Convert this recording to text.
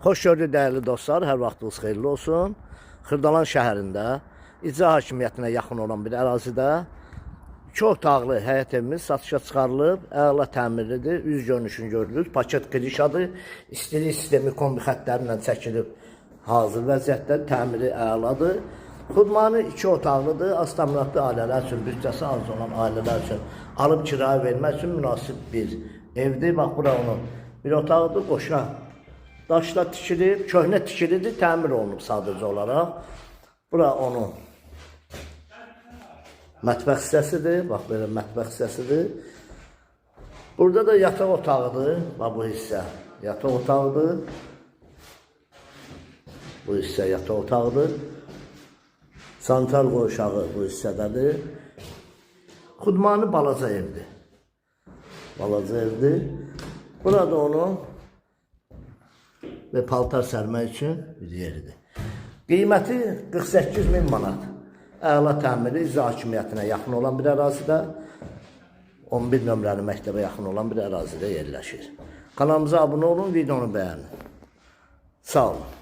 Xoş gördük dəyərli dostlar, hər vaxtınız xeyirli olsun. Xırdalan şəhərində icra hakimiyyətinə yaxın olan bir ərazidə 2 otaqlı həyət evimiz satışa çıxarılıb, əla təmirlidir, üz görünüşünü görürüz. Paket kirişadır, istilik sistemi kombi xəttlərindən çəkilib hazır vəziyyətdə, təmiri əladır. Xudmanı 2 otaqlıdır, az təminatlı ailələr üçün, büdcəsi az olan ailələr üçün alıb kiraya vermək üçün münasib bir evdir. Bax, bura onun bir otağıdır, qoşa daşla tikilib, köhnə tikilidir, təmir olunub sadəcə olaraq. Bura onun mətbəx hissəsidir, bax belə mətbəx hissəsidir. Burada da yataq otağıdır, bax bu hissə yataq otağıdır. Bu hissə yataq otağıdır. Sanitar qoşağı bu hissədədir. Xudmanı balaca evdir. Balaca evdir. Burada onun və paltar sərmək üçün bir yeridir. Qiyməti 48.000 manat. Əla təmiri icra hakimiyyətinə yaxın olan bir ərazidə, 11 nömrəli məktəbə yaxın olan bir ərazidə yerləşir. Kanalımıza abunə olun, videonu bəyənin. Sağ olun.